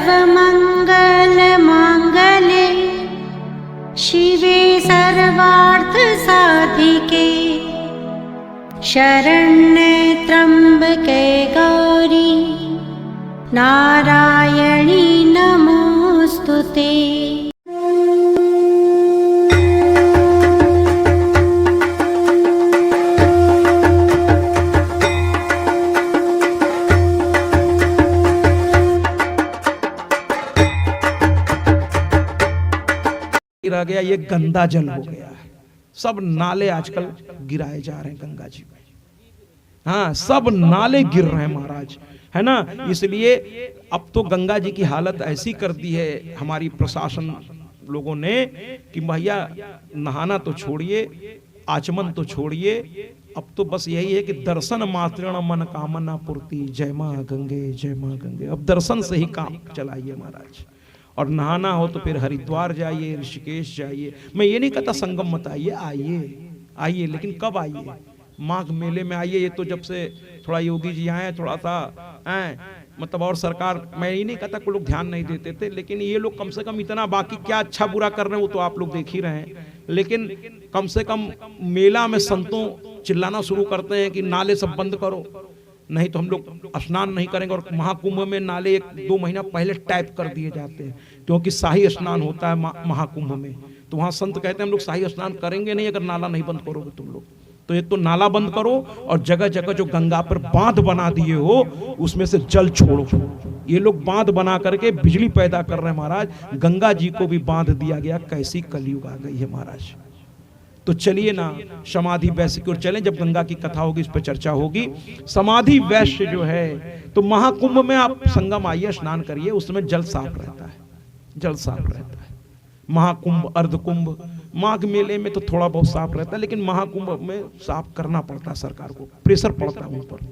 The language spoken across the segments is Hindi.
सर्वमंगल मांगल्ये शिवे सर्वार्थ साधिके शरण्ये त्र्यंबके गौरी नारायणी नमोस्तुते। रह गया ये गंदा जल हो गया है। सब नाले आजकल गिराए जा रहे हैं गंगा जी में। हाँ, सब नाले गिर रहे हैं महाराज, है ना। इसलिए अब तो गंगा जी की हालत ऐसी कर दी है हमारी प्रशासन लोगों ने कि भैया नहाना तो छोड़िए, आचमन तो छोड़िए, अब तो बस यही है कि दर्शन मात्रेण मन कामना पूर्ति, जय मां गंगे जय मां गंगे। अब दर्शन से ही काम चलाइए महाराज। और नहाना हो तो फिर हरिद्वार जाइए, ऋषिकेश जाइए। मैं ये नहीं कहता संगम मत आइए, आइए, लेकिन कब आइए? माघ मेले में आइए। ये तो जब से थोड़ा योगी जी आए थोड़ा सा मतलब, और सरकार, मैं ये नहीं कहता कोई लोग ध्यान नहीं देते थे, लेकिन ये लोग कम से कम इतना, बाकी क्या अच्छा बुरा कर रहे हैं वो तो आप लोग देख ही रहे हैं, लेकिन कम से कम मेला में संतों चिल्लाना शुरू करते हैं कि नाले सब बंद करो, नहीं तो हम लोग स्नान नहीं करेंगे। और महाकुंभ में नाले 1-2 महीना पहले टाइप कर दिए जाते हैं, क्योंकि शाही स्नान होता है महाकुंभ में। तो वहाँ संत कहते हैं हम लोग शाही स्नान करेंगे नहीं अगर नाला नहीं बंद करोगे तुम लोग। तो एक तो नाला बंद करो, और जगह जगह जो गंगा पर बांध बना दिए हो उसमें से जल छोड़ो। ये लोग बांध बना करके बिजली पैदा कर रहे हैं महाराज। गंगा जी को भी बांध दिया गया। कैसी कलयुग आ गई है महाराज। तो चलिए ना समाधि वैश्य की ओर चलें। जब गंगा की कथा होगी इस पर चर्चा होगी। समाधि वैश्य जो है, तो महाकुंभ में आप संगम आइए, स्नान करिए, उसमें जल साफ रहता है, जल साफ रहता है। महाकुंभ, अर्धकुंभ, माघ मेले में तो थोड़ा बहुत साफ रहता है, लेकिन महाकुंभ में साफ करना पड़ता है, सरकार को प्रेशर पड़ता है उन पर।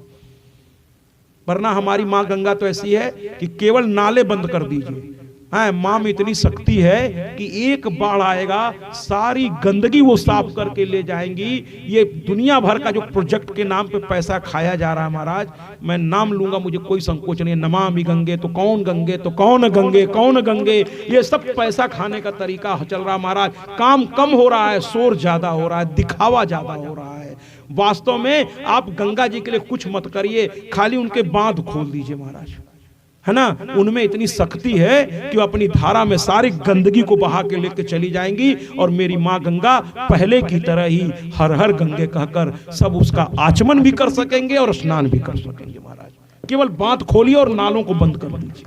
वरना हमारी माँ गंगा तो ऐसी है कि केवल नाले बंद कर दीजिए। हाँ, माँ में इतनी शक्ति है कि एक बाढ़ आएगा सारी गंदगी वो साफ करके ले जाएंगी। ये दुनिया भर का जो प्रोजेक्ट के नाम पे पैसा खाया जा रहा है महाराज, मैं नाम लूंगा, मुझे कोई संकोच नहीं है। नमामि गंगे, तो कौन गंगे, तो कौन गंगे, कौन गंगे, ये सब पैसा खाने का तरीका चल रहा है महाराज। काम कम हो रहा है, शोर ज्यादा हो रहा है, दिखावा ज्यादा हो रहा है। वास्तव में आप गंगा जी के लिए कुछ मत करिए, खाली उनके बांध खोल दीजिए महाराज, है ना। उनमें इतनी शक्ति है कि वो अपनी धारा में सारी गंदगी को बहा के लेके चली जाएंगी। और मेरी माँ गंगा पहले की तरह ही हर हर गंगे कहकर सब उसका आचमन भी कर सकेंगे और स्नान भी कर सकेंगे महाराज। केवल बांध खोलिए और नालों को बंद कर दीजिए।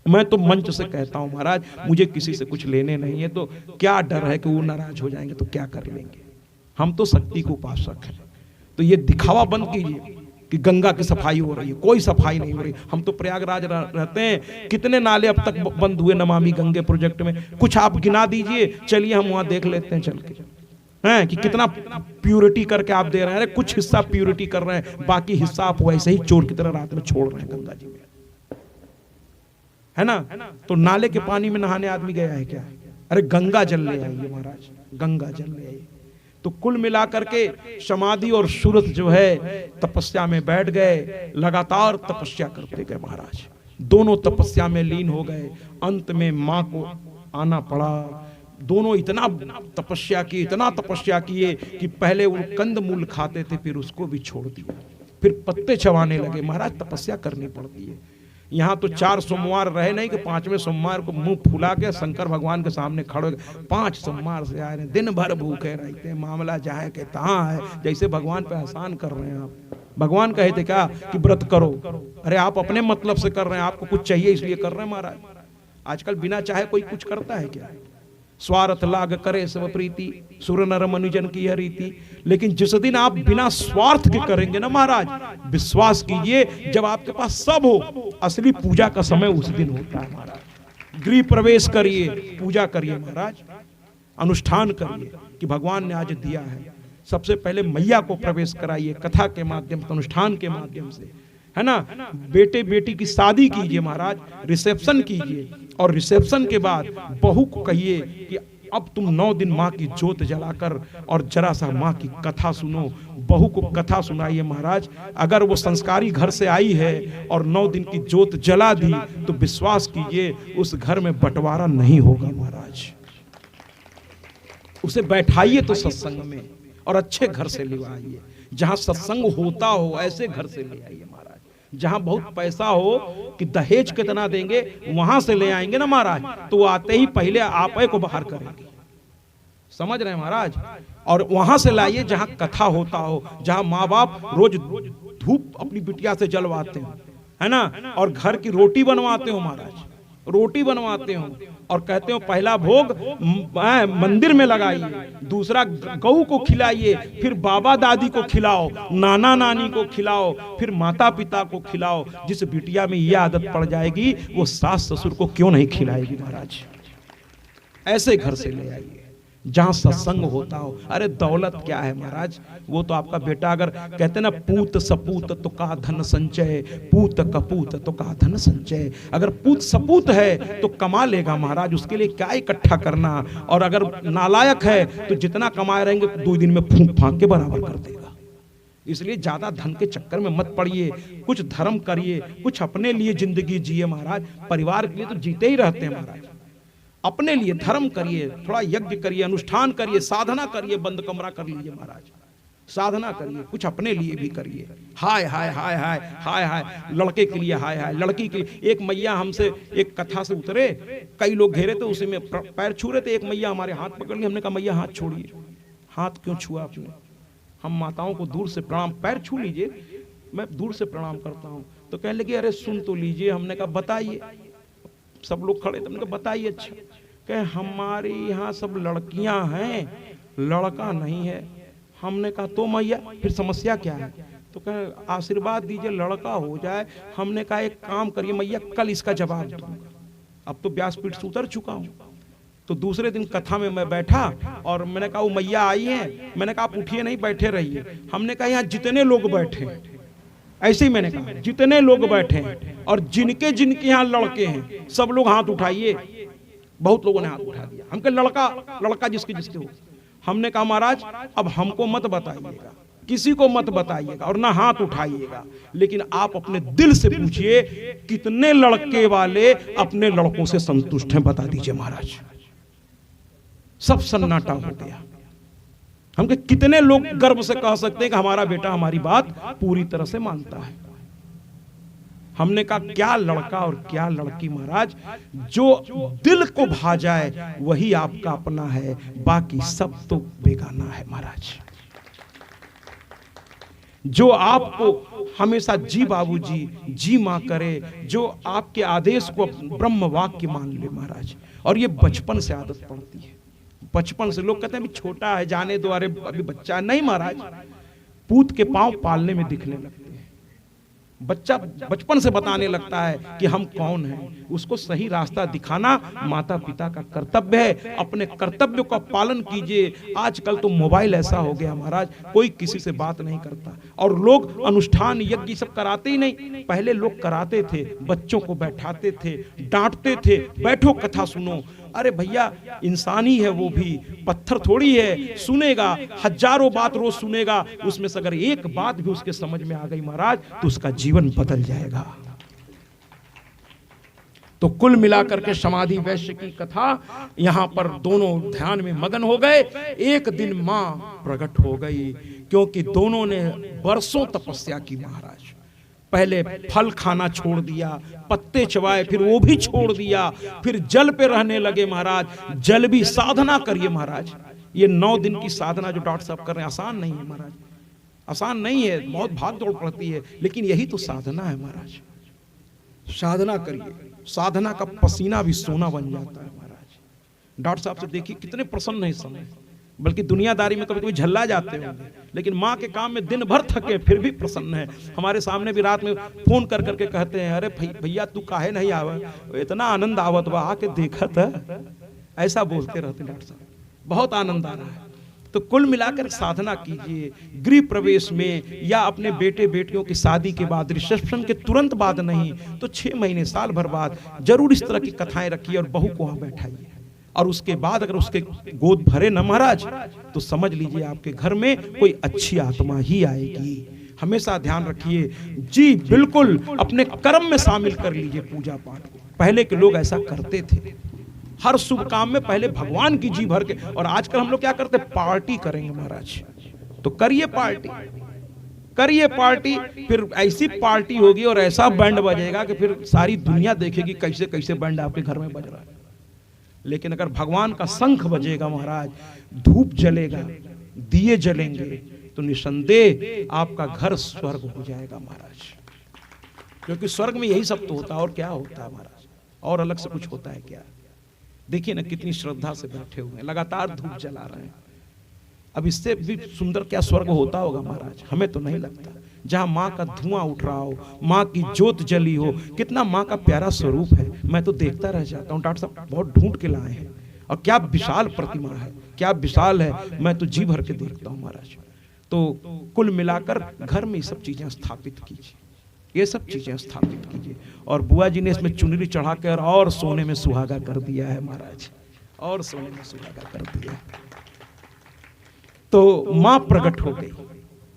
मैं तो मंच से कहता हूं महाराज, मुझे किसी से कुछ लेने नहीं है, तो क्या डर है कि वो नाराज हो जाएंगे तो क्या कर लेंगे। हम तो शक्ति को उपासक हैं। तो ये दिखावा बंद कीजिए कि गंगा की सफाई हो रही है, कोई सफाई नहीं हो रही। हम तो प्रयागराज रहते हैं, कितने नाले अब तक बंद हुए नमामि गंगे प्रोजेक्ट में, कुछ आप गिना दीजिए। चलिए हम वहां देख लेते हैं चल के, हैं कि कितना प्यूरिटी करके आप दे रहे हैं। अरे कुछ हिस्सा प्यूरिटी कर रहे हैं, बाकी हिस्सा आप वैसे ही चोर की तरह रात में छोड़ रहे हैं गंगा जी में, है ना। तो नाले के पानी में नहाने आदमी गया है क्या? अरे गंगा जल ले आइए महाराज, गंगा जल ले आइए। तो कुल मिलाकर के समाधि और सूरत जो है तपस्या में बैठ गए, लगातार तपस्या करते गए महाराज। दोनों तपस्या में लीन हो गए। अंत में माँ को आना पड़ा। दोनों इतना तपस्या किए, इतना तपस्या किए कि पहले वो कंदमूल खाते थे, फिर उसको भी छोड़ दिया, फिर पत्ते चबाने लगे। महाराज तपस्या करनी पड़ती है। यहाँ तो 4 सोमवार रहे नहीं कि 5वें सोमवार को मुंह फुला के शंकर भगवान के सामने खड़े। 5 सोमवार से आए रहे, दिन भर भूखे रहते हैं, मामला जहाँ के तहाँ है। जैसे भगवान पे एहसान कर रहे हैं आप। भगवान कहे थे क्या कि व्रत करो? अरे आप अपने मतलब से कर रहे हैं, आपको कुछ चाहिए इसलिए कर रहे हैं महाराज। आजकल बिना चाहे कोई कुछ करता है क्या? स्वार्थ लाग करे सब प्रीति, सुर नर मनुजन की यह रीति। लेकिन जिस दिन आप बिना स्वार्थ के करेंगे ना महाराज, विश्वास कीजिए जब आपके पास सब हो, असली पूजा का समय उस दिन होता है महाराज। गृह प्रवेश करिए, पूजा करिए महाराज, अनुष्ठान करिए कि भगवान ने आज दिया है। सबसे पहले मैया को प्रवेश कराइए कथा के माध्यम से, अनुष्ठान के माध्यम से, है ना। बेटे बेटी की शादी कीजिए महाराज, रिसेप्शन कीजिए, और रिसेप्शन के बाद बहू को कहिए कि अब तुम 9 दिन माँ की जोत जलाकर और जरा सा माँ की कथा सुनो। बहू को कथा सुनाइए महाराज। अगर वो संस्कारी घर से आई है और 9 दिन की जोत जला दी तो विश्वास कीजिए उस घर में बंटवारा नहीं होगा महाराज। उसे बैठाइए तो सत्संग में और अच्छे घर से ले आइए, जहां सत्संग होता हो ऐसे घर से ले आइए महाराज। जहां बहुत पैसा हो कि दहेज कितना देंगे वहां से ले आएंगे ना महाराज, तो आते ही पहले आप को बाहर करेंगे। समझ रहे हैं महाराज? और वहां से लाइए जहां कथा होता हो, जहां माँ बाप रोज धूप अपनी बिटिया से जलवाते हो, है ना, और घर की रोटी बनवाते हो महाराज, रोटी बनवाते हो और कहते हो पहला भोग मंदिर में लगाइए, दूसरा गऊ को खिलाइए, फिर बाबा दादी को खिलाओ, नाना नानी को खिलाओ, फिर माता पिता को खिलाओ। जिस बिटिया में यह आदत पड़ जाएगी वो सास ससुर को क्यों नहीं खिलाएगी महाराज? ऐसे घर से ले आइए जहां सत्संग होता हो। अरे दौलत क्या है महाराज, वो तो आपका बेटा अगर कहते ना पूत सपूत तो का धन संचय, पूत कपूत तो का धन संचय। अगर पूत सपूत है तो कमा लेगा महाराज, उसके लिए क्या इकट्ठा करना। और अगर नालायक है तो जितना कमाए रहेंगे 2 दिन में फूंक फांक के बराबर कर देगा। इसलिए ज्यादा धन के चक्कर में मत पड़िए, कुछ धर्म करिए, कुछ अपने लिए जिंदगी जिए महाराज। परिवार के लिए तो जीते ही रहते हैं महाराज, अपने लिए धर्म करिए, थोड़ा यज्ञ करिए, अनुष्ठान करिए, साधना करिए, बंद कमरा कर लीजिए महाराज, साधना करिए, कुछ अपने लिए भी करिए। हाय हाय हाय हाय हाय हाय, लड़के के लिए हाय हाय, लड़की के लिए। एक मैया हमसे एक कथा से उतरे, कई लोग घेरे थे, उसी में पैर छू रहे थे, एक मैया हमारे हाथ पकड़ ली। हमने कहा मैया हाथ छोड़िए। हाथ क्यों छुआ आपने? हम माताओं को दूर से प्रणाम, पैर छू लीजिए, मैं दूर से प्रणाम करता हूँ। तो कहने लगे अरे सुन तो लीजिए। हमने कहा बताइए। सब लोग खड़े थे, हमने कहा बताइए। अच्छा, कहे हमारे यहाँ सब लड़कियां हैं, लड़का नहीं है। हमने कहा तो मैया फिर समस्या क्या है? तो कहे आशीर्वाद दीजिए लड़का हो जाए। हमने कहा एक काम करिए मैया, कल इसका जवाब दूंगा। अब तो व्यासपीठ से उतर चुका हूँ। तो दूसरे दिन कथा में मैं बैठा और मैंने कहा वो मैया आई है, मैंने कहा आप उठिए नहीं, बैठे रहिए। हमने कहा यहाँ जितने लोग बैठे, ऐसे ही मैंने कहा जितने लोग बैठे हैं और जिनके जिनके यहाँ लड़के हैं सब लोग हाथ उठाइए। बहुत लोगों ने हाथ उठा दिया। हम कहे लड़का लड़का जिसके जिसके हो। हमने कहा महाराज अब हमको मत बताइएगा, किसी को मत बताइएगा और ना हाथ उठाइएगा, लेकिन आप अपने दिल से पूछिए कितने लड़के वाले अपने लड़कों से संतुष्ट हैं, बता दीजिए महाराज। सब सन्नाटा हो गया। हम के कितने लोग गर्व से कह सकते हैं कि हमारा बेटा हमारी बात पूरी तरह से मानता है। हमने कहा क्या लड़का और क्या लड़की महाराज, जो दिल को भा जाए वही आपका अपना है, बाकी सब तो बेगाना है महाराज। जो आपको हमेशा जी बाबूजी जी मां करे, जो आपके आदेश को ब्रह्म वाक्य मान ले महाराज। और ये बचपन से आदत पड़ती है, बचपन से। लोग कहते हैं अभी छोटा है जाने दो, अरे अभी बच्चा नहीं महाराज। पूत के पांव पालने में दिखने लगते हैं। बच्चा बचपन से बताने लगता है कि हम कौन हैं। उसको सही रास्ता दिखाना माता पिता का कर्तव्य है। अपने कर्तव्य का पालन कीजिए। आजकल तो मोबाइल ऐसा हो गया महाराज, कोई किसी से बात नहीं करता और लोग अनुष्ठान यज्ञ सब कराते ही नहीं। पहले लोग कराते थे, बच्चों को बैठाते थे, डांटते थे, बैठो कथा सुनो। अरे भैया इंसान ही है वो भी, पत्थर थोड़ी है, सुनेगा, हजारों बात रोज सुनेगा, उसमें से अगर एक बात भी उसके समझ में आ गई महाराज तो उसका जीवन बदल जाएगा। तो कुल मिलाकर के समाधि वैश्य की कथा यहां पर दोनों ध्यान में मगन हो गए। एक दिन मां प्रकट हो गई, क्योंकि दोनों ने बरसों तपस्या की महाराज। पहले फल खाना छोड़ दिया, पत्ते चबाए, फिर वो भी छोड़ दिया, फिर जल पे रहने लगे महाराज। जल भी साधना करिए महाराज। ये 9 दिन की साधना जो डॉक्टर साहब कर रहे हैं आसान नहीं है महाराज, आसान नहीं है, बहुत भाग दौड़ पड़ती है, लेकिन यही तो साधना है महाराज। साधना करिए, साधना का पसीना भी सोना बन जाता है महाराज। डॉक्टर साहब से देखिए कितने प्रसन्न है इस समय, बल्कि दुनियादारी में कभी कभी झल्ला जाते होंगे, लेकिन माँ के काम में दिन भर थके फिर भी प्रसन्न है। हमारे सामने भी रात में फोन कर करके कहते हैं अरे भैया तू काहे नहीं आवा, इतना आनंद आवत बा, आके देखत है। ऐसा बोलते रहते डॉक्टर साहब, बहुत आनंद आ रहा है। तो कुल मिलाकर साधना कीजिए। गृह प्रवेश में या अपने बेटे बेटियों की शादी के बाद, रिसेप्शन के तुरंत बाद नहीं तो 6 महीने साल भर बाद जरूर इस तरह की कथाएं रखिए और बहू को वहां बैठाइए और उसके बाद अगर उसके गोद भरे न महाराज तो समझ लीजिए आपके घर में कोई अच्छी आत्मा ही आएगी। हमेशा ध्यान रखिए जी, बिल्कुल अपने कर्म में शामिल कर लीजिए पूजा पाठ को। पहले के लोग ऐसा करते थे, हर शुभ काम में पहले भगवान की जी भर के। और आजकल हम लोग क्या करते, पार्टी करेंगे महाराज, तो करिए पार्टी, करिए पार्टी, फिर ऐसी पार्टी होगी और ऐसा बैंड बजेगा कि फिर सारी दुनिया देखेगी कैसे कैसे बैंड आपके घर में बज रहा है। लेकिन अगर भगवान का शंख बजेगा महाराज, धूप जलेगा, दिए जलेंगे, तो निसंदेह आपका घर स्वर्ग हो जाएगा महाराज। क्योंकि स्वर्ग में यही सब तो होता है, और क्या होता है महाराज, और अलग से कुछ होता है क्या? देखिए ना कितनी श्रद्धा से बैठे हुए हैं, लगातार धूप जला रहे हैं। अब इससे भी सुंदर क्या स्वर्ग होता होगा महाराज, हमें तो नहीं लगता। जहां माँ का धुआं उठ रहा हो, माँ की ज्योत जली हो, कितना माँ का प्यारा स्वरूप है, मैं तो देखता रह जाता हूँ। डॉक्टर साहब बहुत ढूंढ के लाए हैं, और क्या विशाल प्रतिमा है, क्या विशाल है, मैं तो जी भर के देखता हूँ महाराज। तो कुल मिलाकर घर में ये सब चीजें स्थापित कीजिए, ये सब चीजें स्थापित कीजिए। और बुआ जी ने इसमें चुनरी चढ़ाकर और सोने में सुहागा कर दिया है महाराज, और सोने में सुहागा कर दिया। तो मां प्रकट हो गई,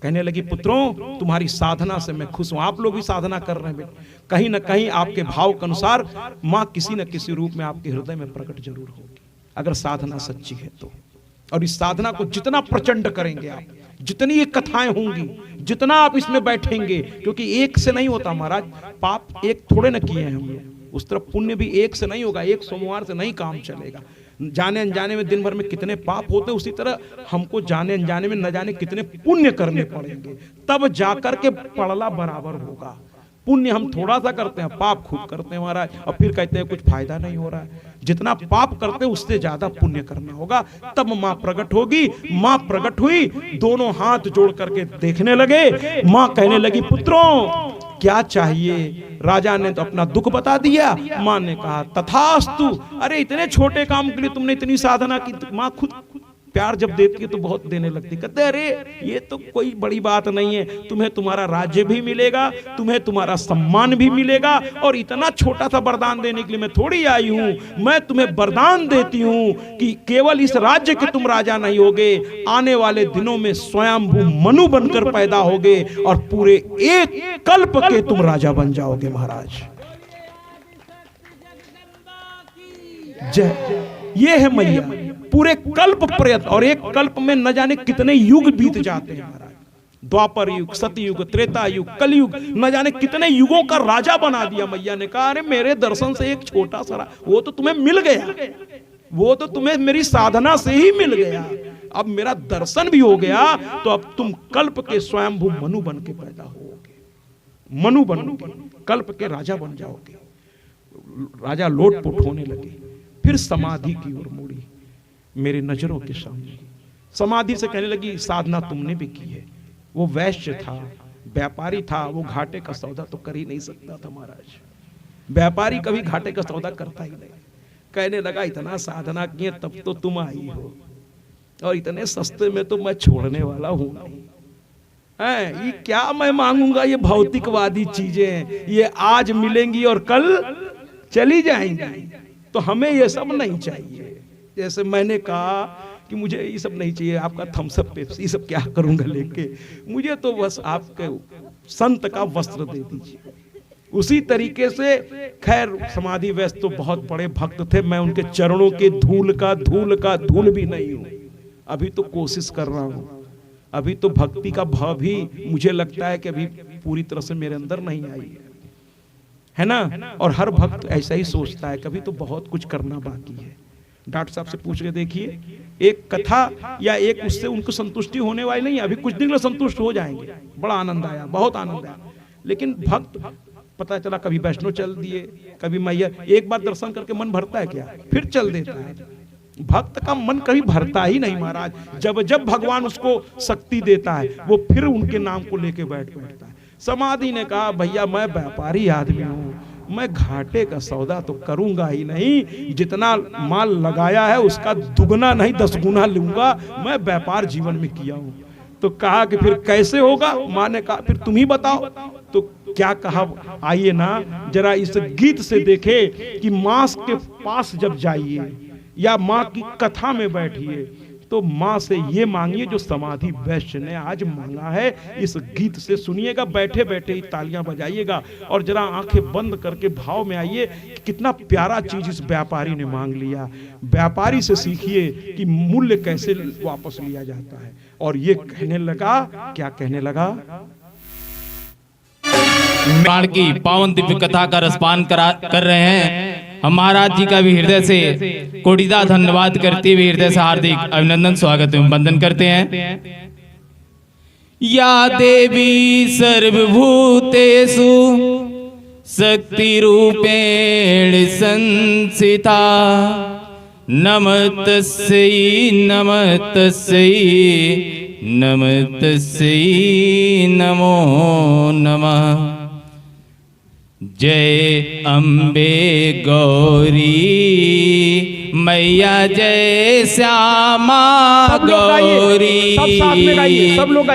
कहने लगी पुत्रों तुम्हारी साधना से मैं खुश हूं। आप लोग भी साधना कर रहे हैं, कहीं ना कहीं आपके भाव के अनुसार मां किसी न किसी रूप में आपके हृदय में प्रकट जरूर होगी, अगर साधना सच्ची है तो। और इस साधना को जितना प्रचंड करेंगे आप, जितनी ये कथाएं होंगी, जितना आप इसमें बैठेंगे, क्योंकि एक से नहीं होता महाराज, पाप एक थोड़े न किए हैं हम लोग, उस तरफ पुण्य भी एक से नहीं होगा, एक सोमवार से नहीं काम चलेगा। जाने अनजाने में दिन भर में कितने पाप होते, उसी तरह हमको जाने अनजाने में न जाने कितने पुण्य करने पड़ेंगे, तब जाकर के पड़ला बराबर होगा। पुण्य हम थोड़ा सा करते हैं, पाप खूब करते हैं महाराज, और फिर कहते हैं कुछ फायदा नहीं हो रहा है। जितना पाप करते हैं उससे ज्यादा पुण्य करना होगा, तब मां प्रकट होगी। मां प्रकट हुई, दोनों हाथ जोड़ करके देखने लगे। मां कहने लगी पुत्रों क्या चाहिए? राजा ने तो अपना दुख बता दिया, मां ने कहा तथास्तु। अरे इतने छोटे काम के लिए तुमने इतनी साधना की। मां खुद प्यार जब देती है तो बहुत देने लगती, कहते अरे ये तो कोई बड़ी बात नहीं है, तुम्हें तुम्हारा राज्य भी मिलेगा, तुम्हें तुम्हारा सम्मान भी मिलेगा, और इतना छोटा सा वरदान देने के लिए मैं थोड़ी आई हूं। मैं तुम्हें वरदान देती हूं कि केवल इस राज्य के तुम राजा नहीं होगे, आने वाले दिनों में स्वयंभू मनु बनकर पैदा होगे और पूरे एक कल्प के तुम राजा बन जाओगे महाराज। जय, ये है मैया, पूरे कल्प प्रयत्न, और एक कल्प में न जाने कितने युग बीत जाते हैं महाराज। द्वापर युग, सतयुग, त्रेता युग, कलयुग, न जाने कितने युगों का राजा बना दिया मैया ने। कहा अरे मेरे दर्शन से एक छोटा सा, वो तो तुम्हें मिल गया, वो तो तुम्हें मेरी साधना से ही मिल गया, अब मेरा दर्शन भी हो गया, तो अब तुम कल्प के स्वयंभू मनु बन के पैदा होगे, मनु बनोगे, कल्प के राजा बन जाओगे। राजा लोटपोट होने लगे, फिर समाधि की ओर मुड़ी मेरी नजरों के सामने। समाधि से कहने लगी साधना तुमने भी की है। वो वैश्य था, व्यापारी था, वो घाटे का सौदा तो कर ही नहीं सकता था महाराज। व्यापारी कभी घाटे का सौदा करता ही नहीं। कहने लगा इतना साधना किए तब तो तुम आई हो, और इतने सस्ते में तो मैं छोड़ने वाला हूं नहीं। है ये क्या मैं मांगूंगा, ये भौतिकवादी चीजें, ये आज मिलेंगी और कल चली जाएंगी, तो हमें ये सब नहीं चाहिए। जैसे मैंने कहा कि मुझे ये सब नहीं चाहिए, आपका थम्स अप पेप्सी ये सब क्या करूंगा लेके, मुझे तो बस आपके संत का वस्त्र दे दीजिए। उसी तरीके से खैर समाधि वैसे तो बहुत बड़े भक्त थे, मैं उनके चरणों के धूल का धूल भी नहीं हूं। अभी तो कोशिश कर रहा हूं, अभी तो भक्ति का भाव भी मुझे लगता है कि अभी पूरी तरह से मेरे अंदर नहीं आई है ना। और हर भक्त ऐसा ही सोचता है, कभी तो बहुत कुछ करना बाकी है। डॉक्टर साहब से पूछ के देखिए, एक कथा या एक उससे उनको संतुष्टि होने वाली नहीं, अभी कुछ दिन में संतुष्ट हो जाएंगे, बड़ा आनंद आया, बहुत आनंद आया। लेकिन भक्त पता चला कभी वैष्णो चल दिए, कभी मैया, एक बार दर्शन करके मन भरता है क्या, फिर चल देता है। भक्त का मन कभी भरता ही नहीं महाराज, जब जब भगवान उसको शक्ति देता है वो फिर उनके नाम को लेके बैठता है। समाधि ने कहा भैया मैं व्यापारी आदमी हूँ, मैं घाटे का सौदा तो करूंगा ही नहीं, जितना माल लगाया है उसका दुगना नहीं 10 गुना लूंगा, मैं व्यापार जीवन में किया हूं। तो कहा कि फिर कैसे होगा? मां ने कहा फिर तुम ही बताओ। तो क्या कहा, आइए ना जरा इस गीत से देखे कि मांस के पास जब जाइए या माँ की कथा में बैठिए तो माँ से ये मांगिए जो समाधि वैश्य ने आज मांगा है। इस गीत से सुनिएगा, बैठे बैठे ही तालियां बजाइएगा और जरा आंखें बंद करके भाव में आइए कि कितना प्यारा चीज इस व्यापारी ने मांग लिया। व्यापारी से सीखिए कि मूल्य कैसे वापस लिया जाता है। और ये कहने लगा, क्या कहने लगा? प्राण की पावन दिव्य कथा का रसपान कर रहे हैं। हम महाराज जी का भी हृदय से कोटिदा धन्यवाद करते हुए हृदय से हार्दिक अभिनंदन स्वागत एवं वंदन करते हैं। या देवी सर्वभूतेषु शक्ति रूपेण संस्थिता नमस्तस्यै नमस्तस्यै नमस्तस्यै नमो नमः। जय अम्बे गौरी मैया, जय श्यामा गौरी,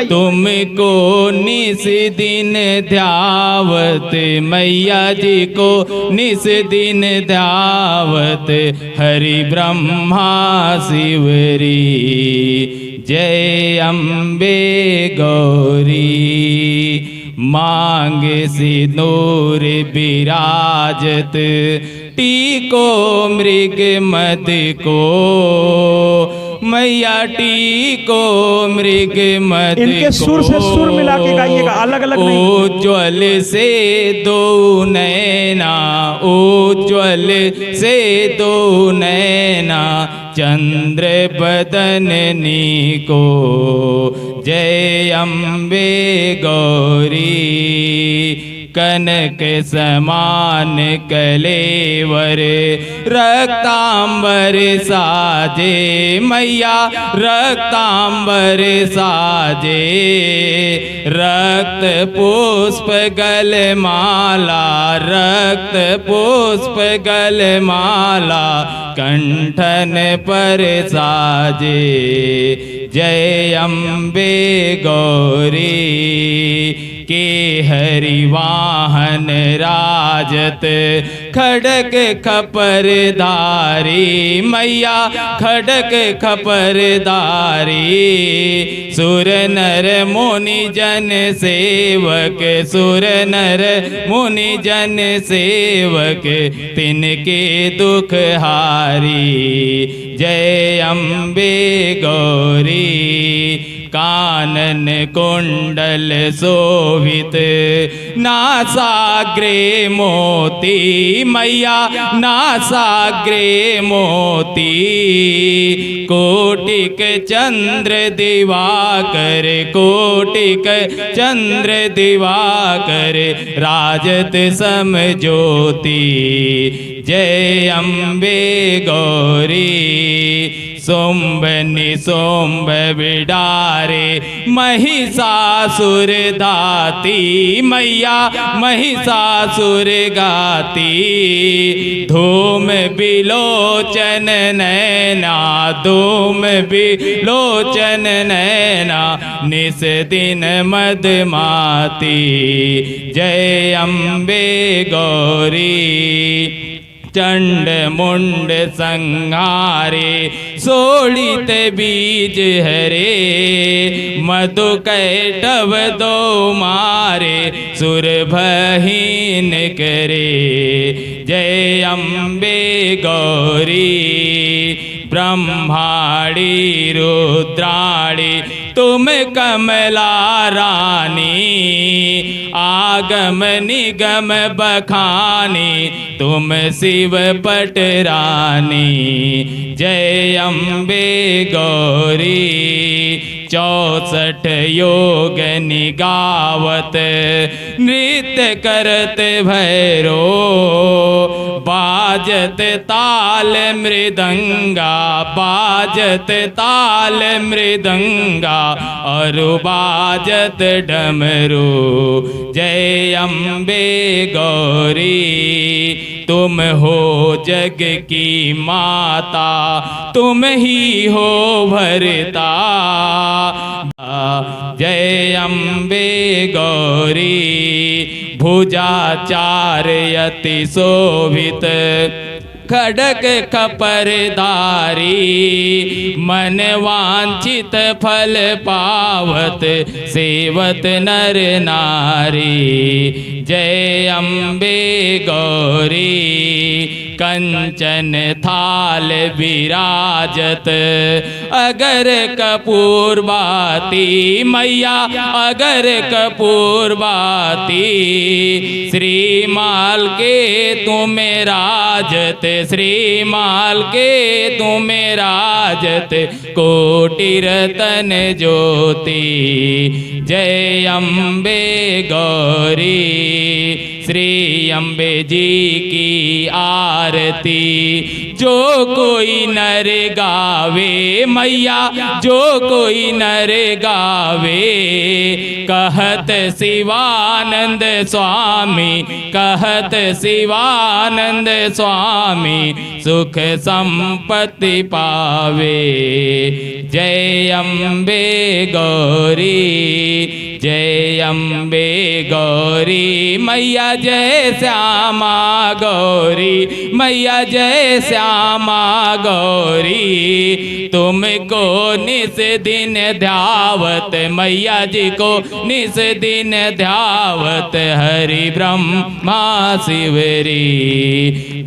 तुमको निस दिन ध्यावत मैया जी को निस दिन ध्यावत हरि ब्रह्मा शिवरी। जय अम्बे गौरी मांग सिंदूर विराजत टीको मृग मद को मैया, टीको मृग मद को। इनके सुर से सुर मिला के गाइएगा, अलग अलग नहीं। उज्ज्वल से दो नैना, उज्ज्वल से दो नैना चंद्र बदननी को। जय अम्बे गौरी कनक समान कलेवर रक्तांबर साजे मैया, रक्तांबर साजे रक्त पुष्प गलमाला, रक्त पुष्प गलमाला कंठन पर साजे। जय अम्बे गौरी के हरिवाहन राजत खड़क खपर धारी मैया, खड़क खपर धारी सुर नर मुनि जन सेवक, सुर नर मुनि जन सेवक तिनके दुख हारी। जय अम्बे गौरी कानन कुंडल शोभित नासाग्रे मोती मैया, नासाग्रे मोती कोटिक चंद्र दिवाकर, कोटिक चंद्र दिवाकर राजत समज्योति। जय अम्बे गौरी शुंभ निशुंभ बिडारे महिषासुर दाती मैया, महिषासुर गाती धूम बिलोचन नैना, धूम बिलोचन नैना निस दिन मदमाती। जय अम्बे गौरी चंड मुंड संहारे सोड़ित बीज हरे मधु कैटव दो मारे सुर भहीन करे। जय अम्बे गौरी ब्रह्माणी रुद्राणी तुम कमला रानी आगम निगम बखानी तुम शिव पटरानी। जय अम्बे गौरी 64 योग निगावत नृत्य करत भैरो बाजत ताल मृदंगा, बाजत ताल मृदंगा और बाजत डमरू। जय अम्बे गौरी तुम हो जग की माता, तुम ही हो भरता। जय अम्बे गौरी भू पूजाचार्यति शोभित खड़ग खपरदारी मन वांछित फल पावत सेवत नर नारी जय अम्बे गौरी कंचन थाल विराजत अगर कपूर बाती मैया अगर कपूर बाती श्रीमाल के तुम्हें राजत श्रीमाल के तुम्हें राजत कोटि रतन ज्योति जय अम्बे गौरी श्री अम्बे जी की आरती जो कोई नर गावे मैया जो कोई नर गावे कहत शिवानंद स्वामी कहत शिवानंद स्वामी सुख संपत्ति पावे जय अम्बे गौरी जय अम्बे गौरी मैया जय श्यामा गौरी मैया जय श्यामा गौरी तुमको निस दिन ध्यावत मैया जी को निस दिन ध्यावत हरि ब्रह्मा शिवरी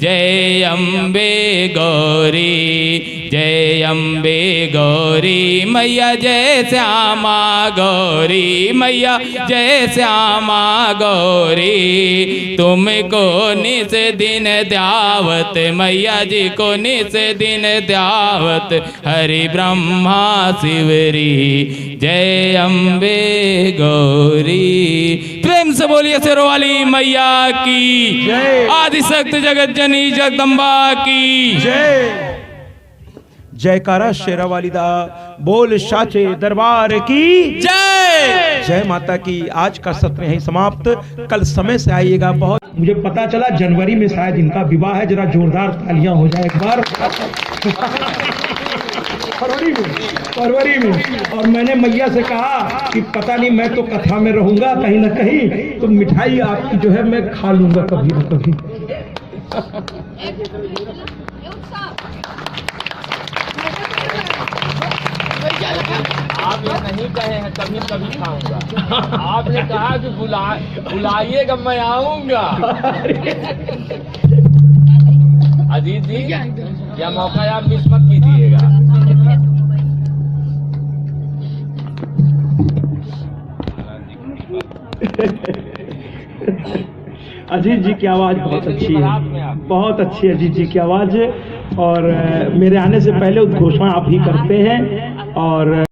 जय अम्बे गौरी जय अम्बे गौरी मैया जय श्यामा गौरी मैया जय श्यामा गौरी तुमको निस दिन ध्यावत मैया जी को निस दिन ध्यावत हरि ब्रह्मा शिवरी जय अम्बे गौरी। प्रेम से बोलिए शेरों वाली मैया की जय। आदिशक्ति जगत जननी जगदम्बा की जय। जयकारा शेरावाली दा बोल साचे दरबार की जय। जय माता की। आज का सत्र यहीं समाप्त। कल समय से आइएगा। बहुत मुझे पता चला जनवरी में शायद इनका विवाह है। जरा जोरदार तालियां हो जाए एक बार। फरवरी में। और मैंने मैया से कहा कि पता नहीं मैं तो कथा में रहूंगा कहीं ना कहीं तो मिठाई आपकी जो है मैं खा लूंगा कभी न कभी। आप ये नहीं कहे हैं कभी कभी खाऊंगा। आपने कहा कि बुलाइएगा मैं आऊंगा। अजीत जी यह मौका आप मिस मत कीजिएगा। अजीत जी की आवाज़ बहुत अच्छी है, बहुत अच्छी अजीत जी की आवाज़। और मेरे आने से पहले उद्घोषणा आप ही करते हैं और